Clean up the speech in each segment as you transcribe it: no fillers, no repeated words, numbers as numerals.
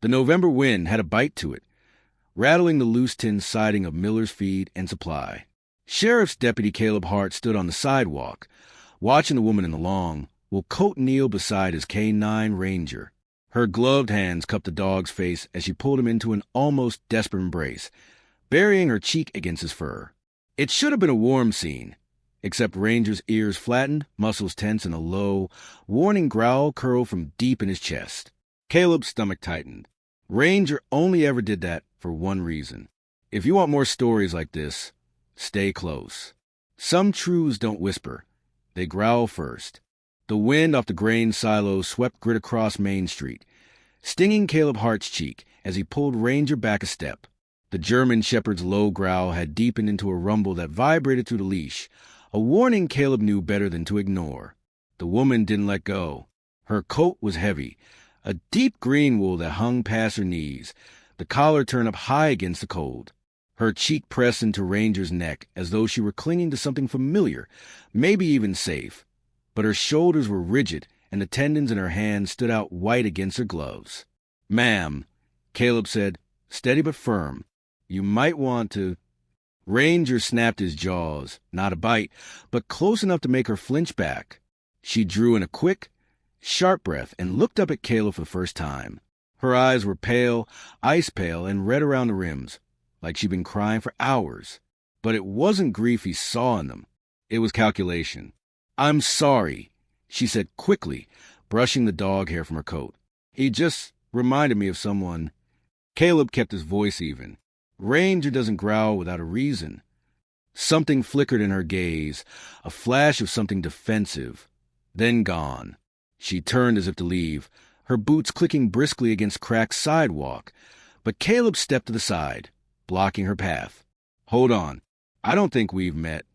The November wind had a bite to it, rattling the loose tin siding of Miller's Feed and Supply. Sheriff's Deputy Caleb Hart stood on the sidewalk, watching the woman in the long, while Colt kneeled beside his K9 Ranger. Her gloved hands cupped the dog's face as she pulled him into an almost desperate embrace, burying her cheek against his fur. It should have been a warm scene, except Ranger's ears flattened, muscles tense, and a low, warning growl curled from deep in his chest. Caleb's stomach tightened. Ranger only ever did that for one reason. If you want more stories like this, stay close. Some truths don't whisper. They growl first. The wind off the grain silos swept grit across Main Street, stinging Caleb Hart's cheek as he pulled Ranger back a step. The German shepherd's low growl had deepened into a rumble that vibrated through the leash, a warning Caleb knew better than to ignore. The woman didn't let go. Her coat was heavy, a deep green wool that hung past her knees, the collar turned up high against the cold. Her cheek pressed into Ranger's neck as though she were clinging to something familiar, maybe even safe. But her shoulders were rigid, and the tendons in her hands stood out white against her gloves. "Ma'am," Caleb said, steady but firm, "you might want to—" Ranger snapped his jaws, not a bite, but close enough to make her flinch back. She drew in a quick, sharp breath and looked up at Caleb for the first time. Her eyes were pale, ice pale, and red around the rims, like she'd been crying for hours. But it wasn't grief he saw in them. It was calculation. "I'm sorry," she said quickly, brushing the dog hair from her coat. "He just reminded me of someone." Caleb kept his voice even. Ranger doesn't growl without a reason. Something flickered in her gaze, a flash of something defensive, then gone. She turned as if to leave, her boots clicking briskly against cracked sidewalk, but Caleb stepped to the side, blocking her path. "Hold on. I don't think we've met."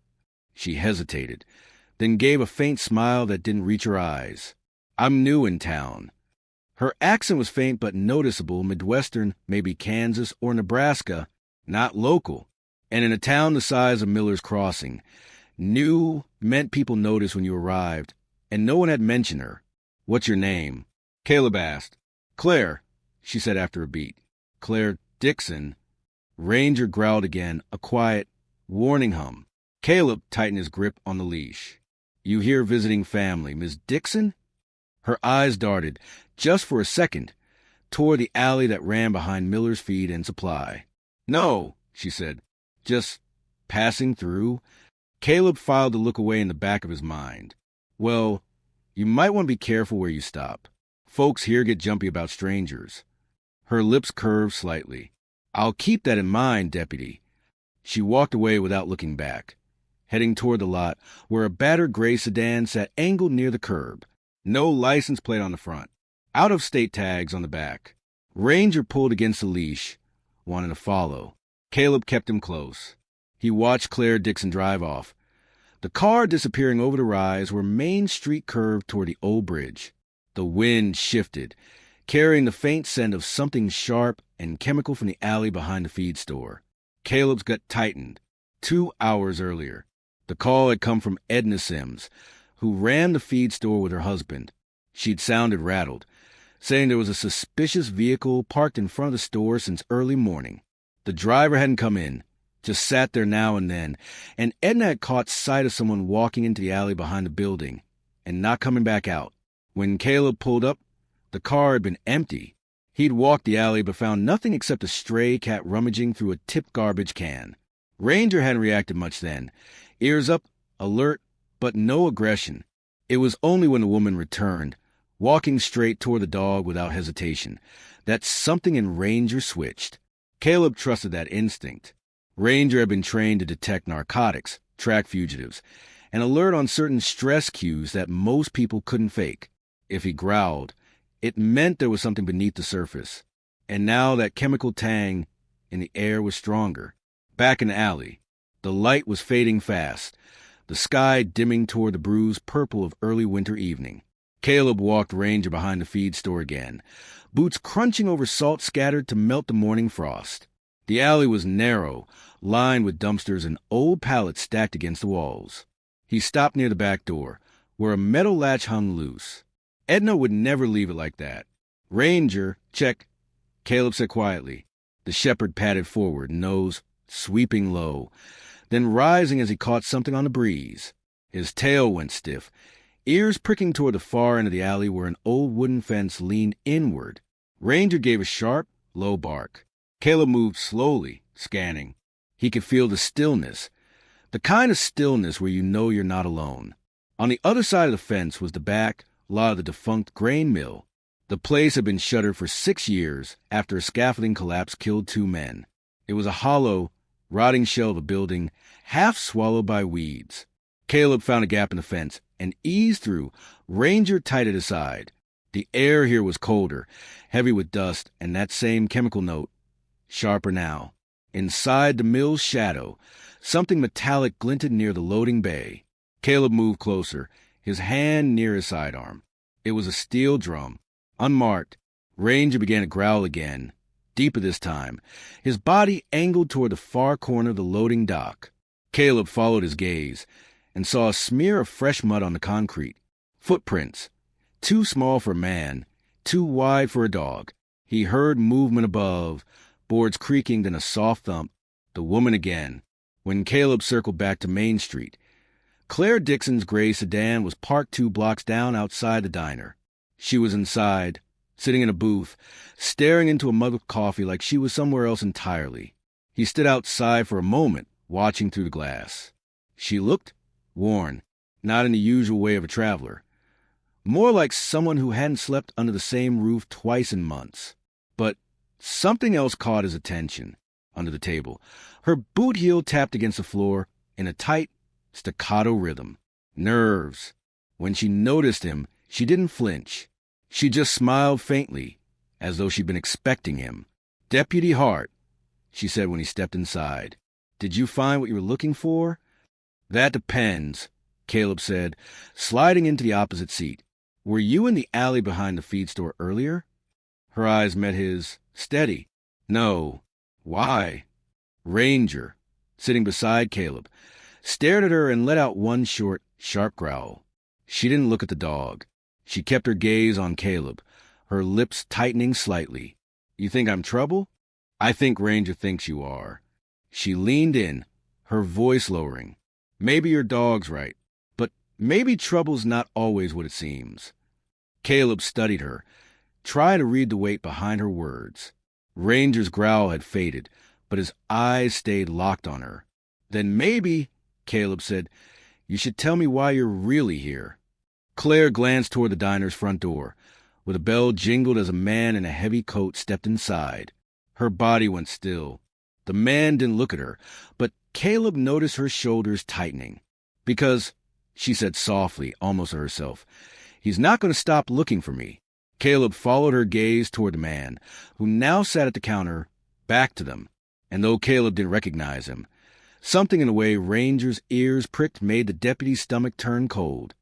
She hesitated, then gave a faint smile that didn't reach her eyes. "I'm new in town." Her accent was faint but noticeable, Midwestern, maybe Kansas or Nebraska, not local. And in a town the size of Miller's Crossing, new meant people noticed when you arrived, and no one had mentioned her. "What's your name?" Caleb asked. "Claire," she said after a beat. "Claire Dixon." Ranger growled again, a quiet, warning hum. Caleb tightened his grip on the leash. "You here visiting family, Miss Dixon?" Her eyes darted, just for a second, toward the alley that ran behind Miller's Feed and Supply. "No," she said, "just passing through." Caleb filed the look away in the back of his mind. "Well, you might want to be careful where you stop. Folks here get jumpy about strangers." Her lips curved slightly. "I'll keep that in mind, Deputy." She walked away without looking back, heading toward the lot where a battered gray sedan sat angled near the curb. No license plate on the front. Out-of-state tags on the back. Ranger pulled against the leash, wanting to follow. Caleb kept him close. He watched Claire Dixon drive off, the car disappearing over the rise where Main Street curved toward the old bridge. The wind shifted, carrying the faint scent of something sharp and chemical from the alley behind the feed store. Caleb's gut tightened. 2 hours earlier, the call had come from Edna Sims, who ran the feed store with her husband. She'd sounded rattled, saying there was a suspicious vehicle parked in front of the store since early morning. The driver hadn't come in, just sat there now and then, and Edna had caught sight of someone walking into the alley behind the building and not coming back out. When Caleb pulled up, the car had been empty. He'd walked the alley but found nothing except a stray cat rummaging through a tipped garbage can. Ranger hadn't reacted much then, ears up, alert, but no aggression. It was only when the woman returned, walking straight toward the dog without hesitation, that something in Ranger switched. Caleb trusted that instinct. Ranger had been trained to detect narcotics, track fugitives, and alert on certain stress cues that most people couldn't fake. If he growled, it meant there was something beneath the surface. And now that chemical tang in the air was stronger. Back in the alley, the light was fading fast, the sky dimming toward the bruised purple of early winter evening. Caleb walked Ranger behind the feed store again, boots crunching over salt scattered to melt the morning frost. The alley was narrow, lined with dumpsters and old pallets stacked against the walls. He stopped near the back door, where a metal latch hung loose. Edna would never leave it like that. Ranger, check. Caleb said quietly. The shepherd padded forward, nose sweeping low, then rising as he caught something on the breeze. His tail went stiff, ears pricking toward the far end of the alley where an old wooden fence leaned inward. Ranger gave a sharp, low bark. Caleb moved slowly, scanning. He could feel the stillness, the kind of stillness where you know you're not alone. On the other side of the fence was the back lot of the defunct grain mill. The place had been shuttered for 6 years after a scaffolding collapse killed 2 men. It was a hollow, rotting shell of a building, half swallowed by weeds. Caleb found a gap in the fence and eased through, Ranger tight at his side. The air here was colder, heavy with dust and that same chemical note, sharper now. Inside the mill's shadow, something metallic glinted near the loading bay. Caleb moved closer, his hand near his sidearm. It was a steel drum, unmarked. Ranger began to growl again, deeper this time, his body angled toward the far corner of the loading dock. Caleb followed his gaze and saw a smear of fresh mud on the concrete. Footprints, too small for a man, too wide for a dog. He heard movement above, boards creaking, then a soft thump. The woman again. When Caleb circled back to Main Street, Claire Dixon's gray sedan was parked 2 blocks down outside the diner. She was inside, sitting in a booth, staring into a mug of coffee like she was somewhere else entirely. He stood outside for a moment, watching through the glass. She looked worn, not in the usual way of a traveler. More like someone who hadn't slept under the same roof twice in months. But something else caught his attention. Under the table, her boot heel tapped against the floor in a tight, staccato rhythm. Nerves. When she noticed him, she didn't flinch. She just smiled faintly, as though she'd been expecting him. "Deputy Hart," she said when he stepped inside. "Did you find what you were looking for?" "That depends," Caleb said, sliding into the opposite seat. "Were you in the alley behind the feed store earlier?" Her eyes met his, steady. "No." "Why?" Ranger, sitting beside Caleb, stared at her and let out one short, sharp growl. She didn't look at the dog. She kept her gaze on Caleb, her lips tightening slightly. "You think I'm trouble?" "I think Ranger thinks you are." She leaned in, her voice lowering. "Maybe your dog's right, but maybe trouble's not always what it seems." Caleb studied her, trying to read the weight behind her words. Ranger's growl had faded, but his eyes stayed locked on her. "Then maybe," Caleb said, "you should tell me why you're really here." Claire glanced toward the diner's front door, where the bell jingled as a man in a heavy coat stepped inside. Her body went still. The man didn't look at her, but Caleb noticed her shoulders tightening. "Because," she said softly, almost to herself, "he's not going to stop looking for me." Caleb followed her gaze toward the man, who now sat at the counter, back to them. And though Caleb didn't recognize him, something in the way Ranger's ears pricked made the deputy's stomach turn cold.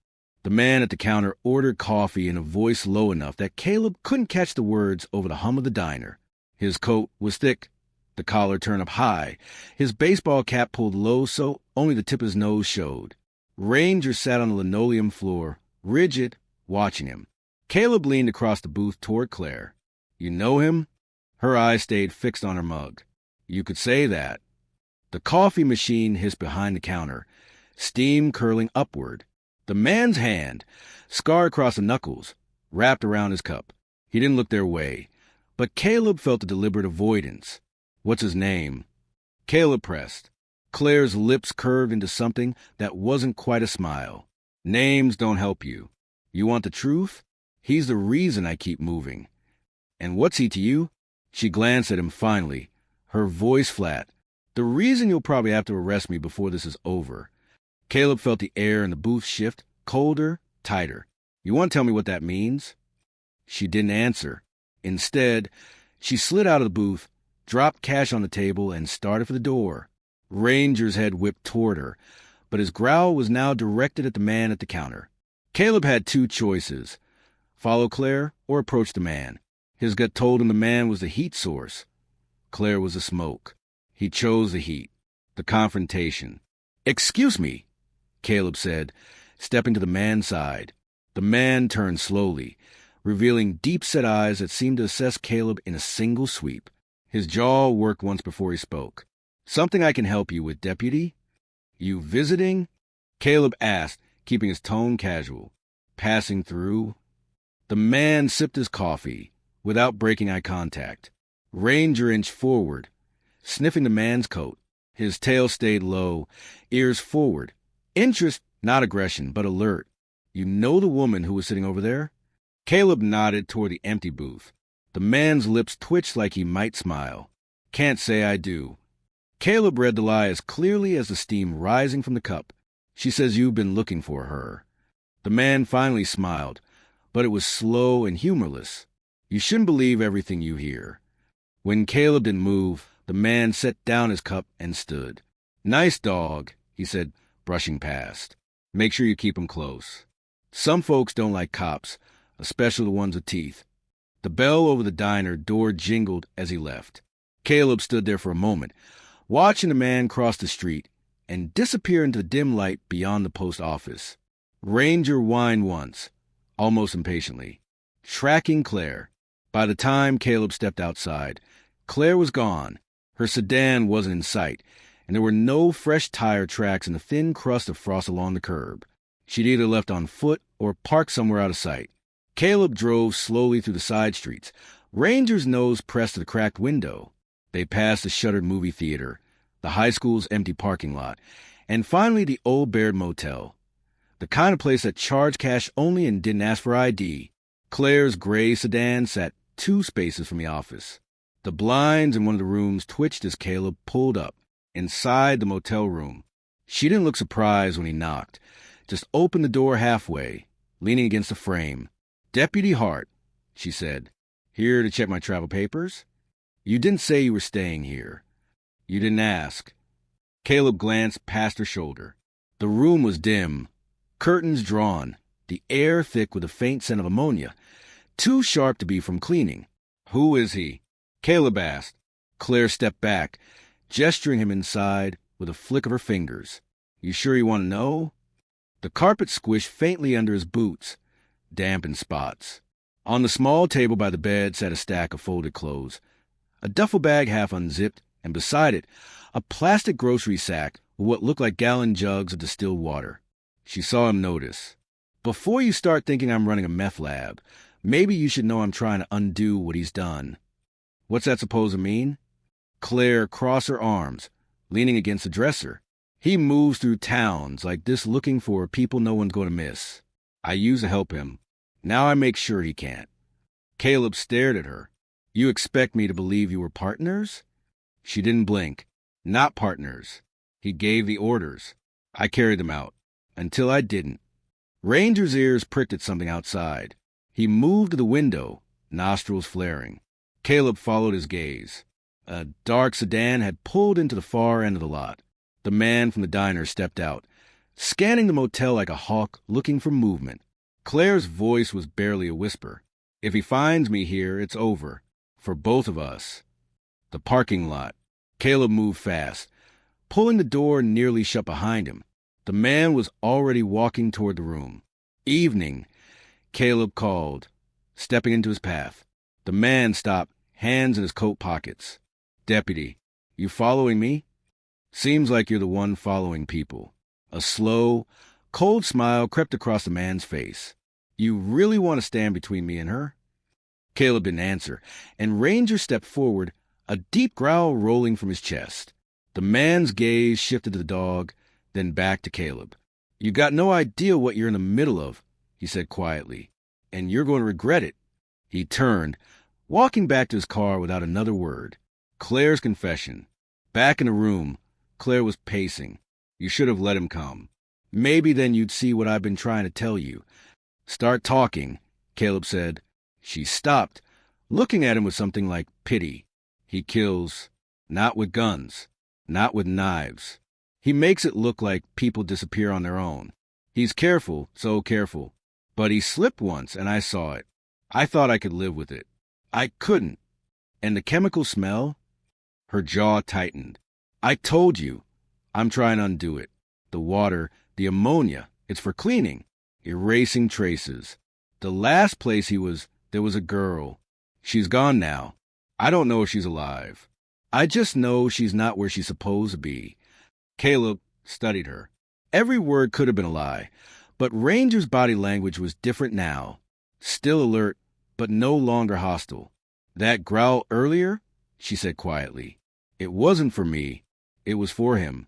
The man at the counter ordered coffee in a voice low enough that Caleb couldn't catch the words over the hum of the diner. His coat was thick, the collar turned up high, his baseball cap pulled low so only the tip of his nose showed. Ranger sat on the linoleum floor, rigid, watching him. Caleb leaned across the booth toward Claire. "You know him?" Her eyes stayed fixed on her mug. "You could say that." The coffee machine hissed behind the counter, steam curling upward. The man's hand, scarred across the knuckles, wrapped around his cup. He didn't look their way, but Caleb felt a deliberate avoidance. "What's his name?" Caleb pressed. Claire's lips curved into something that wasn't quite a smile. "Names don't help you. You want the truth? He's the reason I keep moving." "And what's he to you?" She glanced at him finally, her voice flat. "The reason you'll probably have to arrest me before this is over." Caleb felt the air in the booth shift, colder, tighter. "You want to tell me what that means?" She didn't answer. Instead, she slid out of the booth, dropped cash on the table, and started for the door. Ranger's head whipped toward her, but his growl was now directed at the man at the counter. Caleb had 2 choices: follow Claire or approach the man. His gut told him the man was the heat source. Claire was the smoke. He chose the heat, the confrontation. "Excuse me," Caleb said, stepping to the man's side. The man turned slowly, revealing deep-set eyes that seemed to assess Caleb in a single sweep. His jaw worked once before he spoke. "Something I can help you with, Deputy?" "You visiting?" Caleb asked, keeping his tone casual. "Passing through?" The man sipped his coffee, without breaking eye contact. Ranger inched forward, sniffing the man's coat. His tail stayed low, ears forward. Interest, not aggression, but alert. "You know the woman who was sitting over there?" Caleb nodded toward the empty booth. The man's lips twitched like he might smile. "Can't say I do." Caleb read the lie as clearly as the steam rising from the cup. "She says you've been looking for her." The man finally smiled, but it was slow and humorless. "You shouldn't believe everything you hear." When Caleb didn't move, the man set down his cup and stood. "Nice dog," he said, brushing past. "Make sure you keep him close. Some folks don't like cops, especially the ones with teeth." The bell over the diner door jingled as he left. Caleb stood there for a moment, watching the man cross the street and disappear into the dim light beyond the post office. Ranger whined once, almost impatiently, tracking Claire. By the time Caleb stepped outside, Claire was gone. Her sedan wasn't in sight, and there were no fresh tire tracks in the thin crust of frost along the curb. She'd either left on foot or parked somewhere out of sight. Caleb drove slowly through the side streets, Ranger's nose pressed to the cracked window. They passed the shuttered movie theater, the high school's empty parking lot, and finally the Old Baird Motel, the kind of place that charged cash only and didn't ask for ID. Claire's gray sedan sat 2 spaces from the office. The blinds in one of the rooms twitched as Caleb pulled up. Inside the motel room, she didn't look surprised when he knocked, just opened the door halfway, leaning against the frame. "Deputy Hart," she said. "Here to check my travel papers?" "You didn't say you were staying here." "You didn't ask." Caleb glanced past her shoulder. The room was dim, curtains drawn, the air thick with a faint scent of ammonia, too sharp to be from cleaning. "Who is he?" Caleb asked. Claire stepped back, gesturing him inside with a flick of her fingers. "You sure you want to know?" The carpet squished faintly under his boots, damp in spots. On the small table by the bed sat a stack of folded clothes, a duffel bag half unzipped, and beside it, a plastic grocery sack with what looked like gallon jugs of distilled water. She saw him notice. "Before you start thinking I'm running a meth lab, maybe you should know I'm trying to undo what he's done." "What's that supposed to mean?" Claire crossed her arms, leaning against the dresser. "He moves through towns like this looking for people no one's going to miss. I used to help him. Now I make sure he can't." Caleb stared at her. "You expect me to believe you were partners?" She didn't blink. "Not partners. He gave the orders. I carried them out. Until I didn't." Ranger's ears pricked at something outside. He moved to the window, nostrils flaring. Caleb followed his gaze. A dark sedan had pulled into the far end of the lot. The man from the diner stepped out, scanning the motel like a hawk looking for movement. Claire's voice was barely a whisper. "If he finds me here, it's over. For both of us." The parking lot. Caleb moved fast, pulling the door nearly shut behind him. The man was already walking toward the room. "Evening," Caleb called, stepping into his path. The man stopped, hands in his coat pockets. "Deputy, you following me?" "Seems like you're the one following people." A slow, cold smile crept across the man's face. "You really want to stand between me and her?" Caleb didn't answer, and Ranger stepped forward, a deep growl rolling from his chest. The man's gaze shifted to the dog, then back to Caleb. "You got no idea what you're in the middle of," he said quietly, "and you're going to regret it." He turned, walking back to his car without another word. Claire's confession. Back in the room, Claire was pacing. "You should have let him come. Maybe then you'd see what I've been trying to tell you." "Start talking," Caleb said. She stopped, looking at him with something like pity. "He kills, not with guns, not with knives. He makes it look like people disappear on their own. He's careful, so careful. But he slipped once, and I saw it. I thought I could live with it. I couldn't. And the chemical smell?" Her jaw tightened. "I told you. I'm trying to undo it. The water, the ammonia, it's for cleaning, erasing traces. The last place he was, there was a girl. She's gone now. I don't know if she's alive. I just know she's not where she's supposed to be. Caleb studied her. Every word could have been a lie, but Ranger's body language was different now. Still alert, but no longer hostile. That growl earlier, she said quietly. It wasn't for me. It was for him.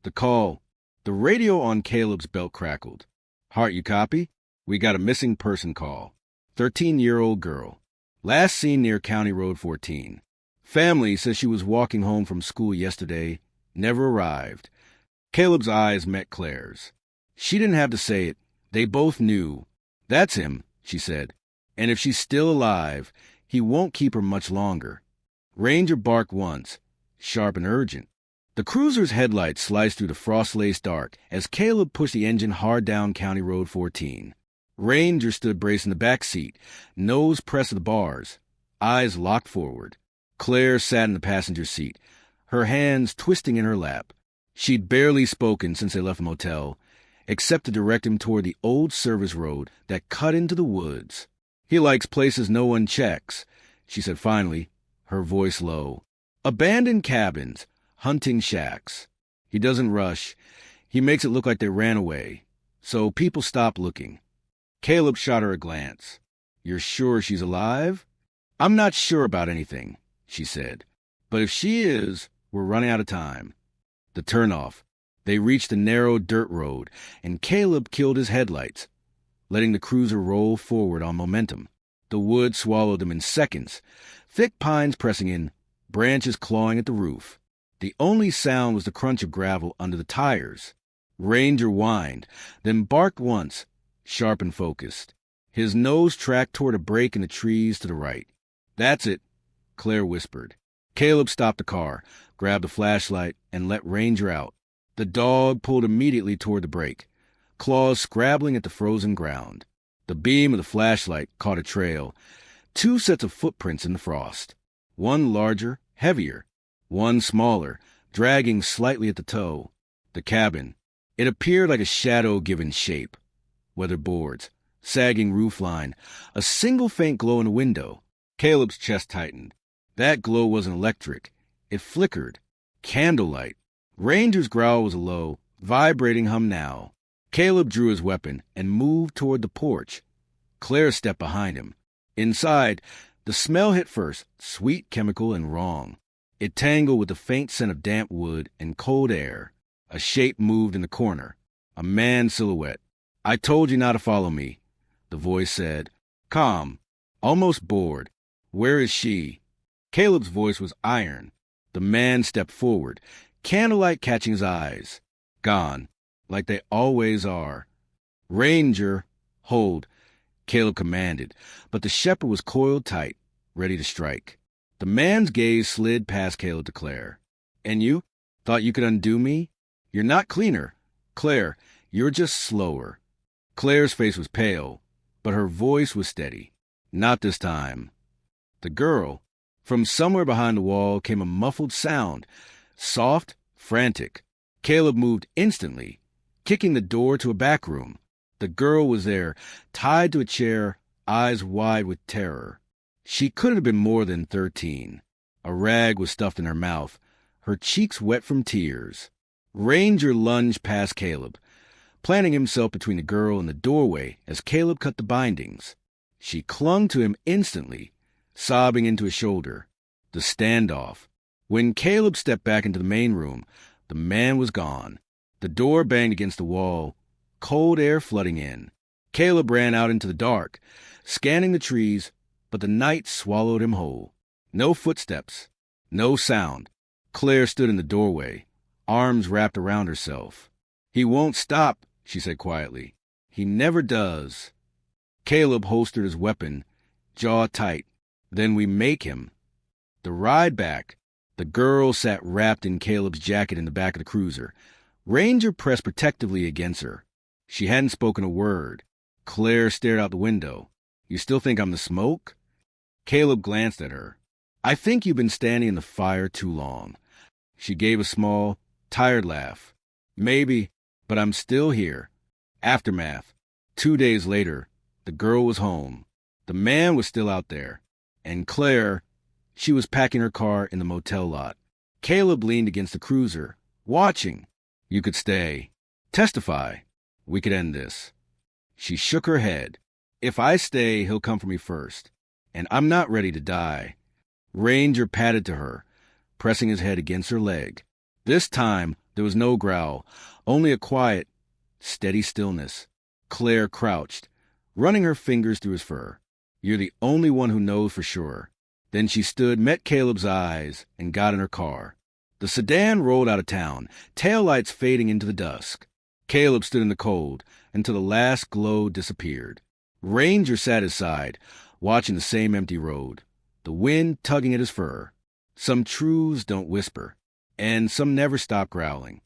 The radio on Caleb's belt crackled. Hart, you copy? We got a missing person call. 13-year-old girl. Last seen near County Road 14. Family says she was walking home from school yesterday. Never arrived. Caleb's eyes met Claire's. She didn't have to say it. They both knew. That's him, she said. And if she's still alive, he won't keep her much longer. Ranger barked once, sharp and urgent. The cruiser's headlights sliced through the frost-laced dark as Caleb pushed the engine hard down County Road 14. Ranger stood braced in the back seat, nose pressed to the bars, eyes locked forward. Claire sat in the passenger seat, her hands twisting in her lap. She'd barely spoken since they left the motel, except to direct him toward the old service road that cut into the woods. He likes places no one checks, she said finally, her voice low. Abandoned cabins, hunting shacks. He doesn't rush. He makes it look like they ran away, so people stop looking. Caleb shot her a glance. You're sure she's alive? I'm not sure about anything, she said. But if she is, we're running out of time. The turnoff. They reached the narrow dirt road, and Caleb killed his headlights, letting the cruiser roll forward on momentum. The wood swallowed them in seconds, thick pines pressing in, branches clawing at the roof. The only sound was the crunch of gravel under the tires. Ranger whined, then barked once, sharp and focused. His nose tracked toward a break in the trees to the right. That's it, Claire whispered. Caleb stopped the car, grabbed a flashlight, and let Ranger out. The dog pulled immediately toward the break, claws scrabbling at the frozen ground. The beam of the flashlight caught a trail, 2 sets of footprints in the frost. One larger, heavier, one smaller, dragging slightly at the toe. The cabin. It appeared like a shadow given shape. Weathered boards, sagging roofline, a single faint glow in the window. Caleb's chest tightened. That glow wasn't electric. It flickered. Candlelight. Ranger's growl was a low, vibrating hum now. Caleb drew his weapon and moved toward the porch. Claire stepped behind him. Inside, the smell hit first, sweet, chemical, and wrong. It tangled with the faint scent of damp wood and cold air. A shape moved in the corner. A man's silhouette. I told you not to follow me, the voice said. Calm, almost bored. Where is she? Caleb's voice was iron. The man stepped forward, candlelight catching his eyes. Gone, like they always are. Ranger, hold, Caleb commanded, but the shepherd was coiled tight, ready to strike. The man's gaze slid past Caleb to Claire. And you? Thought you could undo me? You're not cleaner. Claire, you're just slower. Claire's face was pale, but her voice was steady. Not this time. The girl. From somewhere behind the wall came a muffled sound, soft, frantic. Caleb moved instantly, kicking the door to a back room. The girl was there, tied to a chair, eyes wide with terror. She couldn't have been more than 13. A rag was stuffed in her mouth, her cheeks wet from tears. Ranger lunged past Caleb, planting himself between the girl and the doorway as Caleb cut the bindings. She clung to him instantly, sobbing into his shoulder. The standoff. When Caleb stepped back into the main room, the man was gone. The door banged against the wall, cold air flooding in. Caleb ran out into the dark, scanning the trees, but the night swallowed him whole. No footsteps, no sound. Claire stood in the doorway, arms wrapped around herself. He won't stop, she said quietly. He never does. Caleb holstered his weapon, jaw tight. Then we make him. The ride back. The girl sat wrapped in Caleb's jacket in the back of the cruiser. Ranger pressed protectively against her. She hadn't spoken a word. Claire stared out the window. You still think I'm the smoke? Caleb glanced at her. I think you've been standing in the fire too long. She gave a small, tired laugh. Maybe, but I'm still here. Aftermath. 2 days later, the The girl was home. The man was still out there. And Claire, she was packing her car in the motel lot. Caleb leaned against the cruiser, watching. You could stay. Testify. We could end this. She shook her head. If I stay, he'll come for me first. And I'm not ready to die. Ranger patted to her, pressing his head against her leg. This time, there was no growl, only a quiet, steady stillness. Claire crouched, running her fingers through his fur. You're the only one who knows for sure. Then she stood, met Caleb's eyes, and got in her car. The sedan rolled out of town, taillights fading into the dusk. Caleb stood in the cold until the last glow disappeared. Ranger sat at his side, watching the same empty road, the wind tugging at his fur. Some truths don't whisper, and some never stop growling.